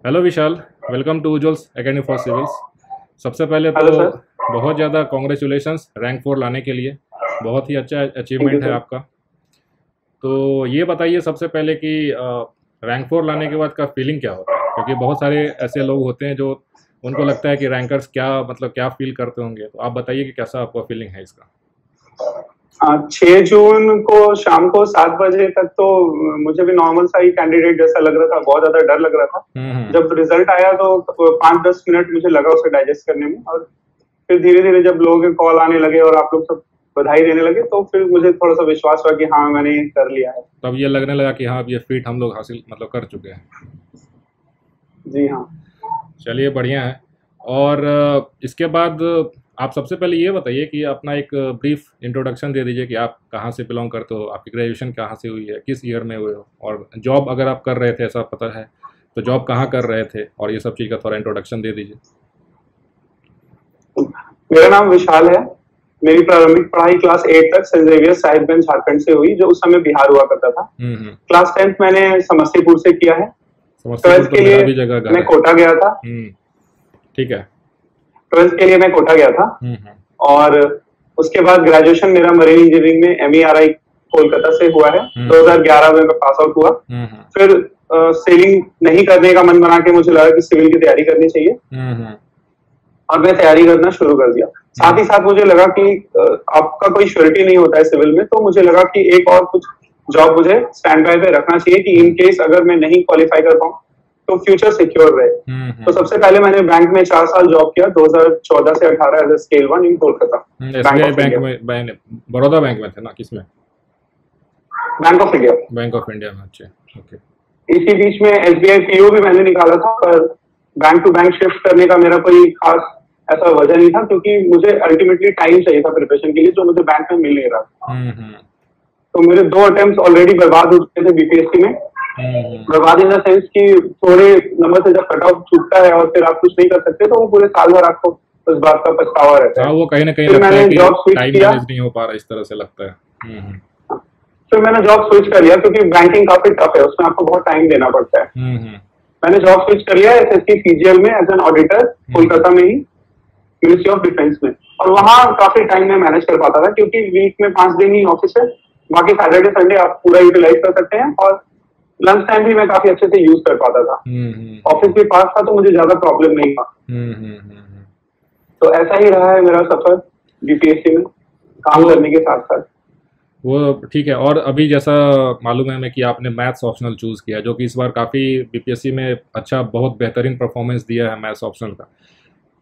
Hello Vishal. Welcome to Ujjwal's academy for civils. सबसे पहले तो हेलो सर। बहुत ज़्यादा कॉन्ग्रेचुलेशंस रैंक 4 लाने के लिए। बहुत ही अच्छा थैंक यू अचीवमेंट है सर। आपका। तो ये बताइए सबसे पहले कि रैंक 4 लाने के बाद का फीलिंग क्या होता है, क्योंकि बहुत सारे ऐसे लोग होते हैं जो उनको लगता है कि रैंकर्स क्या मतलब क्या फील करते होंगे। तो आप बताइए कि कैसा आपका फीलिंग है इसका। 6 जून को शाम को 7 बजे तक तो मुझे भी नॉर्मल सा ही कैंडिडेट जैसा लग रहा था, बहुत ज्यादा डर लग रहा था। हम्म। जब रिजल्ट आया तो 5-10 मिनट मुझे लगा उसे डाइजेस्ट करने में, और फिर धीरे धीरे जब लोगों के कॉल आने लगे और आप लोग सब बधाई देने लगे तो फिर मुझे थोड़ा सा विश्वास हुआ कि हाँ, मैंने कर लिया है। तब ये लगने लगा कि हाँ अब ये फीट हम लोग हासिल मतलब कर चुके हैं। जी हाँ। चलिए बढ़िया है। और इसके बाद आप सबसे पहले ये बताइए कि अपना एक ब्रीफ इंट्रोडक्शन दे दीजिए कि आप कहाँ से बिलोंग करते हो, आपकी ग्रेजुएशन कहाँ से हुई है, किस ईयर में हुए हो, और जॉब अगर आप कर रहे थे ऐसा पता है तो जॉब कहाँ कर रहे थे, और ये सब चीज़ का थोड़ा इंट्रोडक्शन दे दीजिए। मेरा नाम विशाल है। मेरी प्रारंभिक पढ़ाई क्लास 8 तक सेंट जेवियर साहिबगंज झारखंड से हुई, जो उस समय बिहार हुआ करता था। हम्म। क्लास 10th मैंने समस्तीपुर से किया है। समस्तीपुर ट्वेल्थ तो के मेरा लिए भी जगह घर मैं है। कोटा गया था। ठीक है। 12th के लिए मैं कोटा गया था। हम्म। और उसके बाद ग्रेजुएशन मेरा मरीन इंजीनियरिंग में MERI कोलकाता से हुआ है। हम्म। 2011 में मैं पास आउट हुआ। हम्म। फिर सेलिंग नहीं करने का मन बना के मुझे लगा कि सिविल की तैयारी करनी चाहिए, हम्म। और मैं तैयारी करना शुरू कर दिया। साथ ही साथ मुझे लगा कि आपका कोई श्योरिटी नहीं होता है सिविल में, तो मुझे लगा कि एक और कुछ जॉब मुझे स्टैंड बाय पे रखना चाहिए कि इन केस अगर मैं नहीं क्वालिफाई कर पाऊँ तो फ्यूचर सिक्योर रहे। तो सबसे पहले मैंने बैंक में 4 साल जॉब किया, 2014 से 18 as a scale 1 in Kolkata. S B bank I of bank India. में बड़ौदा बैंक में थे ना, किसमें? Bank of India. Bank of India में। अच्छे। ओके। इसी बीच में SBI PO भी मैंने निकाला था, पर बैंक टू बैंक शिफ्ट करने का मेरा कोई खास ऐसा वजह नहीं था, क्योंकि मुझे अल्टीमेटली टाइम चाहिए था प्रिपरेशन के लिए, जो मुझे बैंक में मिल नहीं रहा था। हम्म। तो मेरे 2 अटेम्प्ट ऑलरेडी बर्बाद हो चुके थे BPSC में। हम्म। बर्बाद इन द सेंस कि थोड़े नंबर से जब कट ऑफ छूटता है और फिर आप कुछ नहीं कर सकते, तो वो पूरे साल भर आपको उस बात का पछतावा रहता है। हाँ, वो कहीं ना कहीं फिर लगता है मैंने कि जॉब स्विच टाइम किया। मैनेज नहीं हो पा रहा, इस तरह से लगता है। फिर मैंने जॉब स्विच कर लिया, क्योंकि बैंकिंग काफी टफ है, उसमें आपको बहुत टाइम देना पड़ता है। हम्म। मैंने जॉब स्विच कर लिया SSC CGL में एज एन ऑडिटर, कोलकाता में ही, मिनिस्ट्री ऑफ डिफेंस में। और वहाँ काफी टाइम में मैनेज कर पाता था, क्योंकि वीक में 5 दिन ही ऑफिस है, बाकी सैटरडे संडे आप पूरा यूटिलाइज कर सकते हैं, और लंच टाइम भी मैं काफी अच्छे से यूज कर पाता था। ऑफिस भी पास था, तो मुझे ज्यादा प्रॉब्लम नहीं था। हम्म। तो ऐसा ही रहा है मेरा सफर BPSC में काम तो करने के साथ साथ। वो ठीक है। और अभी जैसा मालूम है हमें कि आपने मैथ्स ऑप्शनल चूज़ किया, जो कि इस बार काफ़ी बीपीएससी में अच्छा बहुत बेहतरीन परफॉर्मेंस दिया है मैथ्स ऑप्शनल का।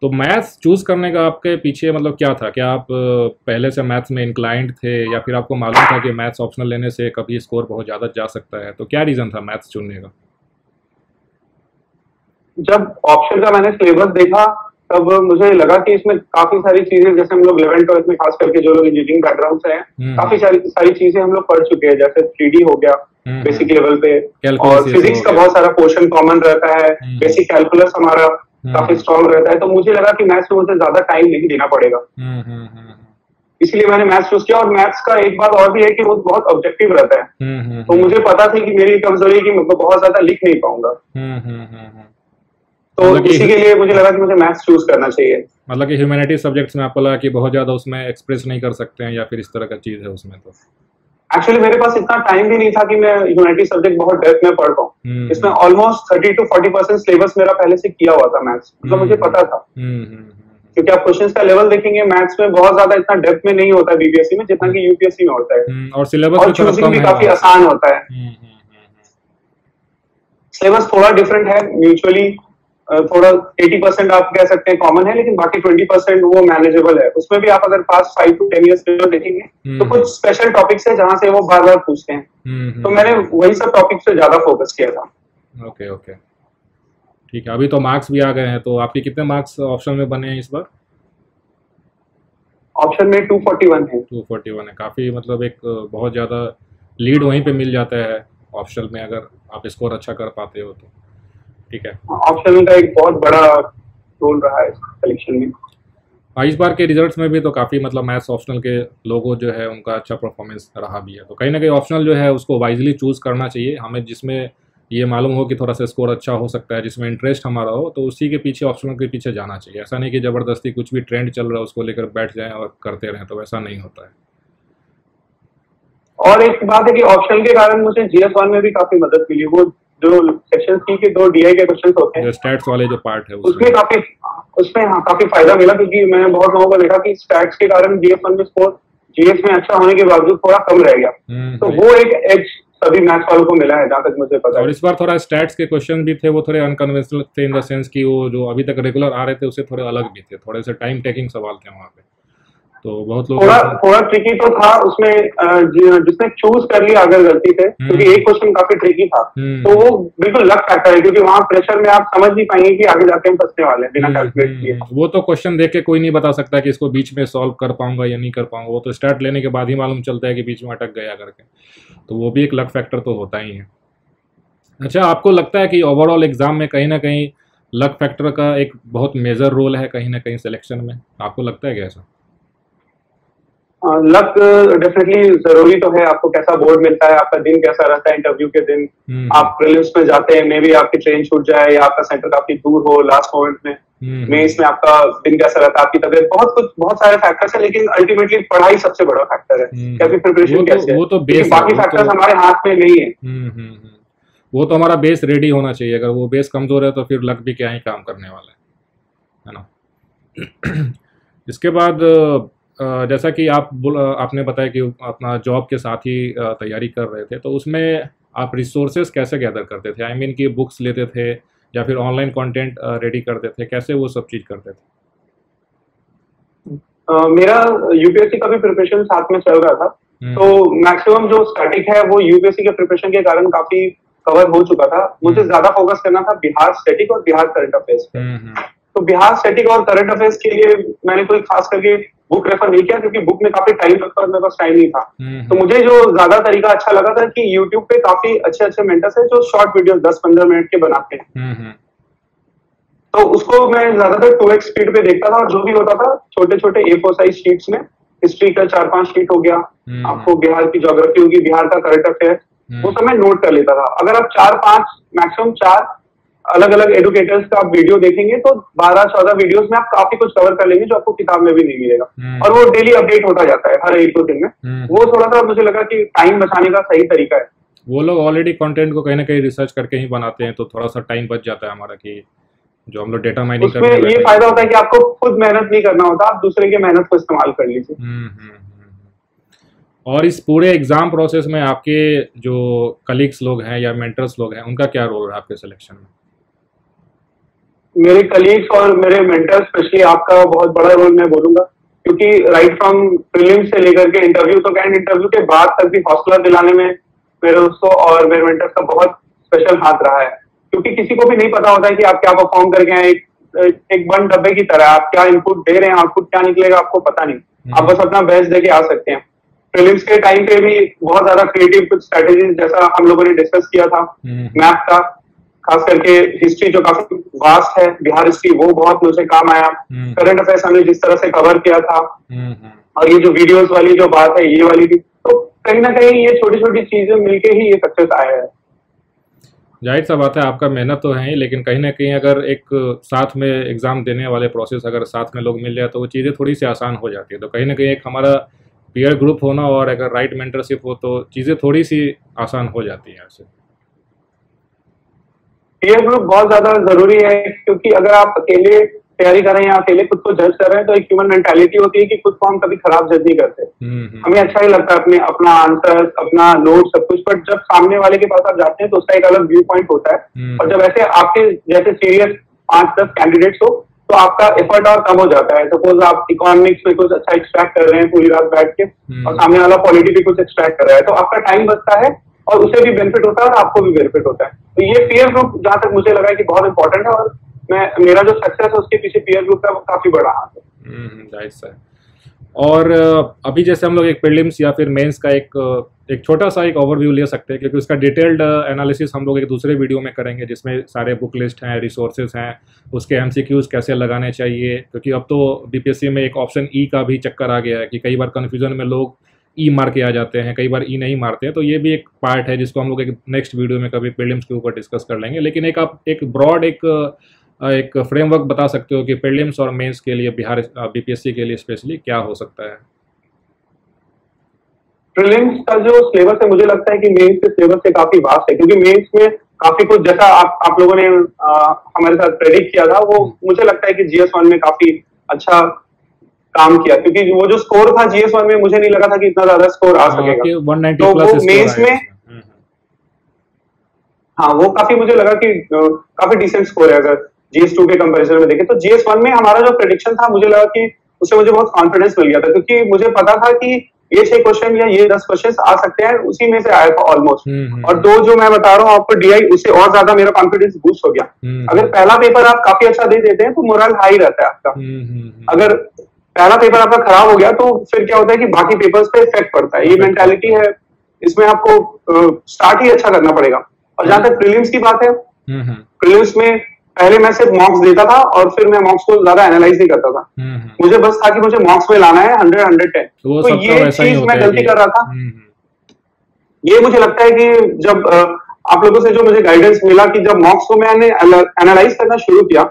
तो मैथ्स चूज़ करने का आपके पीछे मतलब क्या था? क्या आप पहले से मैथ्स में इंक्लाइंड थे, या फिर आपको मालूम था कि मैथ्स ऑप्शनल लेने से कभी स्कोर बहुत ज़्यादा जा सकता है? तो क्या रीज़न था मैथ्स चुनने का? जब ऑप्शन का मैंने सिलेबस देखा, तब मुझे लगा कि इसमें काफी सारी चीजें, जैसे हम लोग 11th-12th में खास करके जो लोग इंजीनियरिंग बैकग्राउंड से हैं, काफी सारी सारी चीजें हम लोग पढ़ चुके हैं, जैसे 3D हो गया बेसिक लेवल पे, और कैलकुलस ये सब फिजिक्स हो का गया। बहुत सारा पोर्शन कॉमन रहता है। बेसिक कैलकुलस हमारा काफी स्ट्रॉन्ग रहता है, तो मुझे लगा कि मैथ्स में मुझे ज्यादा टाइम नहीं देना पड़ेगा, इसलिए मैंने मैथ्स चूज किया। और मैथ्स का एक बात और भी है कि वो बहुत ऑब्जेक्टिव रहता है, तो मुझे पता थी कि मेरी कमजोरी है कि मैं बहुत ज्यादा लिख नहीं पाऊंगा, तो मतलब कि इसी के लिए मुझे लगा कि मुझे मैथ्स चूज करना चाहिए। मतलब कि ह्यूमैनिटीज सब्जेक्ट्स में आपको लगा कि बहुत ज़्यादा उसमें एक्सप्रेस नहीं कर सकते हैं, या फिर इस तरह का चीज़ है उसमें? तो एक्चुअली मेरे पास इतना टाइम भी नहीं था कि मैं ह्यूमैनिटीज सब्जेक्ट बहुत डेप्थ में पढ़ पाऊँ। इसमें ऑलमोस्ट 30 to 40% सिलेबस मेरा पहले से किया हुआ था मैथ्स, मतलब मुझे पता था। क्योंकि आप क्वेश्चंस का लेवल देखेंगे, मैथ्स में बहुत ज्यादा इतना डेप्थ में नहीं होता है BPSC में, जितना कि UPSC में होता है, और सिलेबस भी और थोड़ा चूजिंग कम भी है काफी वहाँ पे। आसान होता है। सिलेबस थोड़ा डिफरेंट है म्यूचुअली, थोड़ा 80% आप कह सकते हैं कॉमन है, लेकिन बाकी 20% वो मैनेजेबल है। उसमें भी आप अगर पास 5 to 10 years देखेंगे, तो कुछ स्पेशल टॉपिक्स है जहां से वो बार बार पूछते हैं, तो मैंने वही सब टॉपिक पे ज्यादा फोकस किया था। Okay okay. ठीक है। अभी तो मार्क्स भी आ गए हैं, तो आपके कितने मार्क्स ऑप्शन में बने हैं इस बार? ऑप्शन में 241 है। 241 है। काफ़ी मतलब एक बहुत ज़्यादा लीड वहीं पे मिल जाता है ऑप्शनल में, अगर आप स्कोर अच्छा कर पाते हो तो। ठीक है। ऑप्शन का एक बहुत बड़ा रोल रहा है सिलेक्शन में। हाँ, इस बार के रिजल्ट्स में भी तो काफ़ी मतलब मैथ्स ऑप्शनल के लोगों जो है उनका अच्छा परफॉर्मेंस रहा भी है। तो कहीं ना कहीं ऑप्शनल जो है उसको वाइजली चूज़ करना चाहिए हमें, जिसमें ये मालूम हो कि थोड़ा सा स्कोर अच्छा हो सकता है, जिसमें इंटरेस्ट हमारा हो, तो उसी के पीछे, ऑप्शनल के पीछे जाना चाहिए। ऐसा नहीं कि ज़बरदस्ती कुछ भी ट्रेंड चल रहा है उसको लेकर बैठ जाएं और करते रहें, तो वैसा नहीं होता है। और एक बात है कि ऑप्शनल के कारण मुझे GS1 में भी काफी मदद मिली। वो जो सेक्शन सी के 2 DI के क्वेश्चन होते हैं, जो स्टैट्स वाले जो पार्ट है उसमें काफी फायदा मिला, क्योंकि मैंने बहुत लोगों को देखा कि स्टैट्स के कारण GS1 में स्कोर GS में अच्छा होने के बावजूद थोड़ा कम रह गया। तो वो एक एज सभी मैथ्स वालों को मिला है, जहाँ तक मुझे पता है। और इस बार थोड़ा स्टैट्स के क्वेश्चन भी थे, वो थोड़े अनकन्वेंशनल थे इन द सेंस कि वो जो अभी तक रेगुलर आ रहे थे उससे थोड़े अलग भी थे, थोड़े से टाइम टेकिंग सवाल थे वहाँ पे, तो बहुत लोग थोड़ा ट्रिकी तो था उसमें। जिसने चूज कर लिया अगर गलती से, क्योंकि एक क्वेश्चन काफी ट्रिकी था, तो वो बिल्कुल लक फैक्टर है, क्योंकि वहाँ प्रेशर में आप समझ नहीं पाएंगे कि आगे जाके हम फंसने वाले हैं बिना कैलकुलेट किए। वो तो क्वेश्चन देख के कोई नहीं बता सकता कि इसको बीच में सॉल्व कर पाऊंगा या नहीं कर पाऊंगा, वो तो स्टार्ट लेने के बाद ही मालूम चलता है कि बीच में अटक गया करके, तो वो भी एक लक फैक्टर तो होता ही है। अच्छा, आपको लगता है कि ओवरऑल एग्जाम में कहीं ना कहीं लक फैक्टर का एक बहुत मेजर रोल है कहीं ना कहीं सिलेक्शन में, आपको लगता है क्या ऐसा? लक डेफिनेटली जरूरी तो है। आपको कैसा बोर्ड मिलता है, आपका दिन कैसा रहता है, इंटरव्यू के दिन आप प्रीलिम्स में जाते हैं, मे बी आपकी ट्रेन छूट जाए या आपका सेंटर काफी दूर हो लास्ट मोमेंट में, मेंस में आपका दिन कैसा रहता है, आपकी तबीयत, बहुत सारे फैक्टर्स है, लेकिन अल्टीमेटली पढ़ाई सबसे बड़ा फैक्टर है कि आपकी प्रिपरेशन कैसे है। वो तो बेस, बाकी फैक्टर्स हमारे हाथ में नहीं है। वो तो हमारा बेस रेडी होना चाहिए, अगर वो बेस कमजोर है तो फिर लक भी क्या ही काम करने वाला है ना। इसके बाद जैसा कि आपने बताया कि अपना जॉब के साथ ही तैयारी कर रहे थे, तो उसमें आप रिसोर्सेज कैसे गैदर करते थे? आई मीन कि बुक्स लेते थे या फिर ऑनलाइन कंटेंट रेडी करते थे, कैसे वो सब चीज़ करते थे? मेरा यूपीएससी का भी प्रिपरेशन साथ में चल रहा था, तो मैक्सिमम जो स्टैटिक है वो यूपीएससी के प्रिपरेशन के कारण काफी कवर हो चुका था। मुझे ज्यादा फोकस करना था बिहार स्टैटिक और बिहार करंट अफेयर्स पे। तो बिहार स्टैटिक और करंट अफेयर्स के लिए मैंने कोई खास करके बुक रेफर नहीं किया, क्योंकि बुक में काफी टाइम लगता है, मेरे पास टाइम नहीं था। तो मुझे जो ज्यादा तरीका अच्छा लगा था कि यूट्यूब पे काफी अच्छे मेंटर्स है जो शॉर्ट वीडियो 10-15 मिनट के बनाते हैं, तो उसको मैं ज्यादातर 2x स्पीड पे देखता था, और जो भी होता था छोटे छोटे A4 साइज शीट्स में, हिस्ट्री का 4-5 शीट हो गया, आपको बिहार की ज्योग्राफी होगी, बिहार का करंट अफेयर, वो सब मैं नोट कर लेता था। अगर आप 4-5 मैक्सिमम 4 अलग अलग एडुकेटर्स का आप वीडियो देखेंगे तो 12-14 वीडियोस में आप काफी कुछ कवर कर लेंगे जो आपको किताब में भी नहीं मिलेगा, और वो डेली अपडेट होता जाता है हर 1-2 दिन में। वो थोड़ा सा मुझे लगा कि टाइम बचाने का सही तरीका है। वो लोग ऑलरेडी कंटेंट को कहीं ना कहीं रिसर्च करके ही बनाते हैं, तो थोड़ा सा टाइम बच जाता है हमारा, कि जो हम लोग डेटा माइनिंग करते हैं, ये फायदा होता है कि आपको खुद मेहनत नहीं करना होता, आप दूसरे के मेहनत को इस्तेमाल कर लीजिए। और इस पूरे एग्जाम प्रोसेस में आपके जो कलीग्स लोग हैं या मेंटर्स लोग हैं, उनका क्या रोल है आपके सिलेक्शन में? मेरे कलीग्स और मेरे मेंटर्स, स्पेशली आपका बहुत बड़ा रोल मैं बोलूंगा, क्योंकि राइट फ्रॉम प्रीलिम्स से लेकर के इंटरव्यू तक, एंड इंटरव्यू के बाद तक भी हौसला दिलाने में मेरे दोस्तों और मेरे मेंटर्स का बहुत स्पेशल हाथ रहा है। क्योंकि किसी को भी नहीं पता होता है कि आप क्या परफॉर्म करके आए, एक बंद डब्बे की तरह आप क्या इनपुट दे रहे हैं, आउटपुट क्या निकलेगा आपको पता नहीं, आप बस अपना बेस्ट दे के आ सकते हैं। प्रीलिम्स के टाइम पे भी बहुत ज्यादा क्रिएटिव कुछ स्ट्रेटेजीज, जैसा हम लोगों ने डिस्कस किया था मैथ का, खास करके हिस्ट्री जो काफी वास्ट है, बिहार हिस्ट्री, वो बहुत मुझे काम आया। करंट अफेयर्स हमने जिस तरह से कवर किया था, और ये जो वीडियोस वाली जो बात है ये वाली भी, तो कहीं ना कहीं ये छोटी छोटी चीजें मिलके ही ये सक्सेस आया है। जाहिर सा बात है, आपका मेहनत तो है ही, लेकिन कहीं ना कहीं अगर एक साथ में एग्जाम देने वाले प्रोसेस अगर साथ में लोग मिल जाए तो वो चीज़ें थोड़ी सी आसान हो जाती है। तो कहीं ना कहीं एक हमारा पीयर ग्रुप होना और अगर राइट मेंटरशिप हो तो चीज़ें थोड़ी सी आसान हो जाती हैं ऐसे। पीयर ग्रुप बहुत ज्यादा जरूरी है, क्योंकि अगर आप अकेले तैयारी कर रहे हैं या अकेले खुद को जज कर रहे हैं तो एक ह्यूमन मेंटालिटी होती है कि खुद को हम कभी खराब जज नहीं करते। हमें अच्छा ही लगता है अपना आंसर, अपना नोट, सब कुछ, बट जब सामने वाले के पास आप जाते हैं तो उसका एक अलग व्यू पॉइंट होता है। और जब ऐसे आपके जैसे सीरियस 5-10 कैंडिडेट्स हो तो आपका एफर्ट और कम हो जाता है। सपोज आप इकोनॉमिक्स में कुछ अच्छा एक्सट्रैक्ट कर रहे हैं पूरी रात बैठ के, और सामने वाला पॉलिटी भी कुछ एक्सट्रैक्ट कर रहा है, तो आपका टाइम बचता है और उसे भी बेनिफिट होता है और आपको भी बेनिफिट होता है। तो ये पीयर ग्रुप जहां तक मुझे लगा है कि बहुत इंपॉर्टेंट है, और मेरा जो सक्सेस है उसके पीछे पीयर ग्रुप का वो काफी बड़ा हाथ है। और अभी जैसे हम लोग एक प्रीलिम्स या फिर मेंस का एक छोटा सा एक ओवरव्यू ले सकते हैं, क्योंकि उसका डिटेल्ड एनालिसिस हम लोग एक दूसरे वीडियो में करेंगे जिसमें सारे बुक लिस्ट हैं, रिसोर्सेज हैं, उसके एमसीक्यूज कैसे लगाने चाहिए। क्योंकि अब तो बीपीएससी में एक ऑप्शन ई का भी चक्कर आ गया है कि कई बार कन्फ्यूजन में लोग ई मार के आ जाते हैं, कई बार ई नहीं मारते हैं। तो ये भी एक पार्ट है जिसको हम लोग एक नेक्स्ट वीडियो में कभी प्रीलिम्स के ऊपर डिस्कस कर लेंगे। लेकिन एक आप एक ब्रॉड एक फ्रेमवर्क बता सकते हो कि प्रीलिम्स और मेंस के लिए बिहार बीपीएससी के लिए स्पेशली क्या हो सकता है? प्रीलिम्स का जो सिलेबस है मुझे लगता है कि मेंस के सिलेबस से काफी वास्ट है, क्योंकि मेंस में काफी कुछ जैसा आप लोगों ने हमारे साथ प्रेडिक्ट किया था, वो मुझे लगता है कि GS1 में काफी अच्छा काम किया, क्योंकि वो जो स्कोर था GS1 में मुझे नहीं लगा था कि इतना ज्यादा स्कोर आ सकेगा। 190 तो प्लस वो मेंस में हाँ वो काफी मुझे लगा कि काफी डिसेंट स्कोर है अगर GS2 के कंपैरिजन में देखें। तो GS1 में हमारा जो प्रेडिक्शन था मुझे लगा कि उससे मुझे बहुत कॉन्फिडेंस मिल गया था, क्योंकि मुझे पता था कि ये 6 क्वेश्चन या ये 10 क्वेश्चन आ सकते हैं, उसी में से आया था ऑलमोस्ट। और 2 जो मैं बता रहा हूँ आपको DI, उससे और ज्यादा मेरा कॉन्फिडेंस बूस्ट हो गया। अगर पहला पेपर आप काफी अच्छा दे देते हैं तो मोरल हाई रहता है आपका। अगर पहला पेपर आपका खराब हो गया तो फिर क्या होता है कि बाकी पेपर्स पे इफेक्ट पड़ता है। ये मेंटालिटी है, इसमें आपको स्टार्ट ही अच्छा करना पड़ेगा। और जहां तक प्रीलिम्स की बात है, प्रीलिम्स में पहले मैं सिर्फ मॉक्स देता था और फिर मैं मॉक्स को ज्यादा एनालाइज नहीं करता था। मुझे बस था कि मुझे मॉक्स में लाना है 100 110। तो ये चीज मैं गलती कर रहा था। ये मुझे लगता है कि जब आप लोगों से जो मुझे गाइडेंस मिला कि जब मॉक्स को मैंने एनालाइज करना शुरू किया,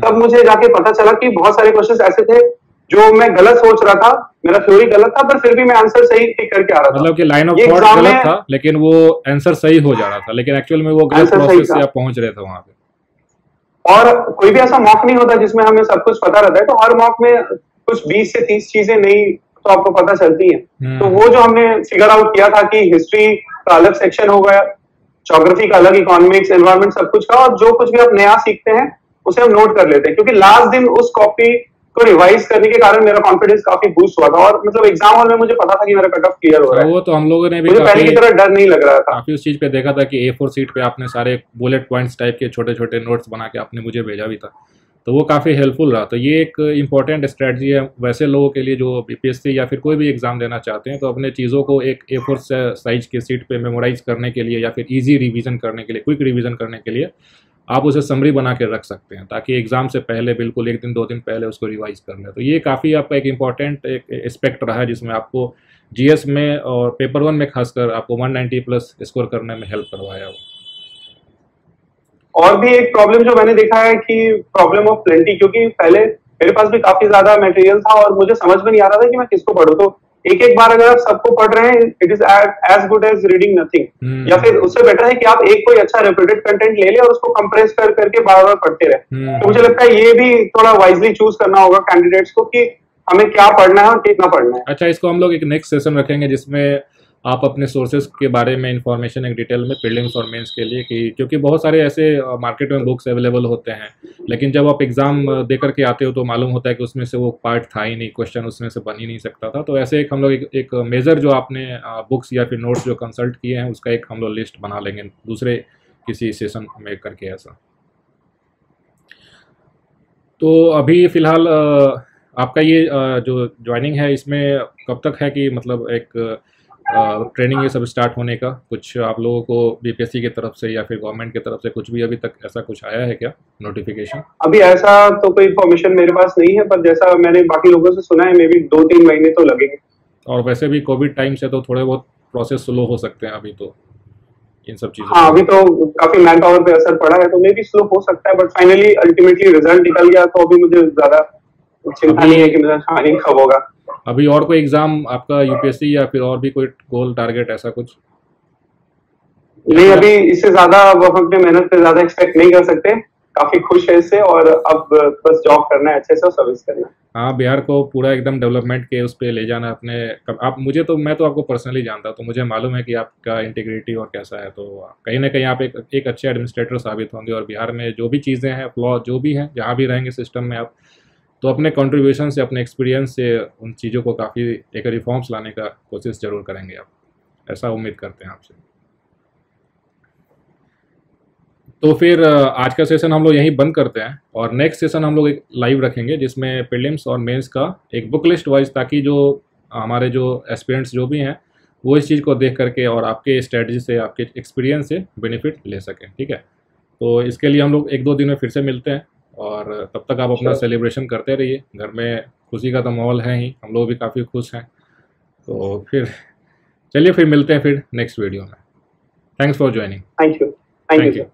तब मुझे जाके पता चला कि बहुत सारे क्वेश्चंस ऐसे थे जो मैं गलत सोच रहा था, मेरा थ्योरी गलत था, पर फिर भी मैं आंसर सही टिक करके आ रहा था। मतलब कि लाइन ऑफ थॉट गलत था लेकिन वो आंसर सही हो जा रहा था, लेकिन एक्चुअल में वो गलत प्रोसेस से आप पहुंच रहे थे वहां पे। और कोई भी ऐसा मॉक नहीं होता जिसमें हमें सब कुछ पता रहता है। तो हर मॉक में कुछ 20 से 30 चीजें नहीं तो आपको पता चलती है। तो वो जो हमने फिगर आउट किया था कि हिस्ट्री का अलग सेक्शन हो गया, ज्योग्राफी का अलग, इकोनॉमिक्स, एनवायरमेंट, सब कुछ का, और जो कुछ भी आप नया सीखते हैं उसे हम नोट कर लेते हैं, क्योंकि लास्ट दिन उस कॉपी को रिवाइज करने के कारण मेरा कॉन्फिडेंस काफी बूस्ट हुआ था। और मतलब एग्जाम हॉल में मुझे पता था कि मेरा कट ऑफ क्लियर हो रहा है। वो तो हम लोगों ने भी मुझे पहले की तरह डर नहीं लग रहा था। काफी उस चीज पे देखा था कि A4 सीट पे आपने सारे बुलेट पॉइंट्स टाइप के छोटे छोटे नोट्स बना के आपने मुझे भेजा भी था, तो वो काफ़ी हेल्पफुल रहा। तो ये एक इम्पॉर्टेंट स्ट्रेटजी है वैसे लोगों के लिए जो बीपीएससी या फिर कोई भी एग्ज़ाम देना चाहते हैं। तो अपने चीज़ों को एक A4 साइज के सीट पे मेमोराइज करने के लिए या फिर इजी रिवीजन करने के लिए, क्विक रिवीजन करने के लिए आप उसे समरी बना के रख सकते हैं, ताकि एग्ज़ाम से पहले बिल्कुल 1 दिन 2 दिन पहले उसको रिवाइज कर लें। तो ये काफ़ी आपका एक इम्पॉर्टेंट एक एस्पेक्ट रहा है जिसमें आपको GS में और पेपर 1 में खासकर आपको 190 प्लस स्कोर करने में हेल्प करवाया वो। और भी एक प्रॉब्लम जो मैंने देखा है कि प्रॉब्लम ऑफ प्लेंटी, क्योंकि पहले मेरे पास भी काफी ज्यादा मटेरियल था और मुझे समझ में नहीं आ रहा था कि मैं किसको पढूं। तो एक एक बार अगर आप सबको पढ़ रहे हैं, it is as good as reading nothing. या फिर उससे बेटर है कि आप एक कोई अच्छा रेप्यूटेड कंटेंट ले ले और उसको कंप्रेस कर करके बार बार पढ़ते रहे। तो मुझे लगता है ये भी थोड़ा वाइजली चूज करना होगा कैंडिडेट्स को कि हमें क्या पढ़ना है और कितना पढ़ना है। अच्छा, इसको हम लोग एक नेक्स्ट सेशन रखेंगे जिसमें आप अपने सोर्सेज के बारे में इंफॉर्मेशन एक डिटेल में प्रीलिम्स और मेंस के लिए, कि क्योंकि बहुत सारे ऐसे मार्केट में बुक्स अवेलेबल होते हैं, लेकिन जब आप एग्ज़ाम दे करके आते हो तो मालूम होता है कि उसमें से वो पार्ट था ही नहीं, क्वेश्चन उसमें से बन ही नहीं सकता था। तो ऐसे एक हम लोग एक मेजर जो आपने बुक्स या फिर नोट्स जो कंसल्ट किए हैं उसका एक हम लोग लिस्ट बना लेंगे दूसरे किसी सेशन में करके ऐसा। तो अभी फ़िलहाल आपका ये जो ज्वाइनिंग है इसमें कब तक है कि मतलब एक ट्रेनिंग ये सब स्टार्ट होने का कुछ आप लोगों को बीपीएससी की तरफ से या फिर गवर्नमेंट की तरफ से कुछ भी अभी तक ऐसा कुछ आया है क्या नोटिफिकेशन? अभी ऐसा तो कोई इन्फॉर्मेशन मेरे पास नहीं है, पर जैसा मैंने बाकी लोगों से सुना है मे बी 2-3 महीने तो लगेंगे। और वैसे भी कोविड टाइम से तो थोड़े बहुत प्रोसेस स्लो हो सकते हैं अभी तो इन सब चीज़ों। हाँ, अभी तो काफी मैन पावर पे असर पड़ा है, तो मे बी स्लो हो सकता है, बट फाइनली अल्टीमेटली रिजल्ट निकल गया तो अभी मुझे ज्यादा चिंता नहीं है कि मेरा ज्वाइनिंग कब होगा। अभी और कोई एग्जाम आपका यूपीएससी या फिर और भी कोई गोल टारगेट ऐसा कुछ नहीं? अभी इससे ज्यादा अब अपने मेहनत पे ज्यादा एक्सपेक्ट नहीं कर सकते। काफी खुश है इससे और अब बस जॉब करना है अच्छे से और सर्विस करना है। हाँ, बिहार को पूरा एकदम डेवलपमेंट के उस पर ले जाना अपने। आप मैं तो आपको पर्सनली जानता हूँ, तो मुझे मालूम है कि आपका इंटीग्रिटी और कैसा है। तो कहीं ना कहीं आप एक अच्छे एडमिनिस्ट्रेटर साबित होंगे और बिहार में जो भी चीज़ें हैं, फ्लॉ जो भी हैं, जहाँ भी रहेंगे सिस्टम में आप, तो अपने कंट्रीब्यूशन से, अपने एक्सपीरियंस से उन चीज़ों को काफ़ी एक रिफॉर्म्स लाने का कोशिश ज़रूर करेंगे आप, ऐसा उम्मीद करते हैं आपसे। तो फिर आज का सेशन हम लोग यहीं बंद करते हैं और नेक्स्ट सेशन हम लोग एक लाइव रखेंगे जिसमें प्रीलिम्स और मेंस का एक बुक लिस्ट वाइज, ताकि जो हमारे जो एस्पिरेंट्स जो भी हैं वो इस चीज़ को देख करके और आपके स्ट्रेटजी से, आपके एक्सपीरियंस से बेनिफिट ले सकें। ठीक है, तो इसके लिए हम लोग 1-2 दिन में फिर से मिलते हैं और तब तक आप अपना सेलिब्रेशन करते रहिए। घर में खुशी का तो माहौल है ही, हम लोग भी काफ़ी खुश हैं। तो फिर चलिए फिर मिलते हैं फिर नेक्स्ट वीडियो में। Thanks for joining. Thank you.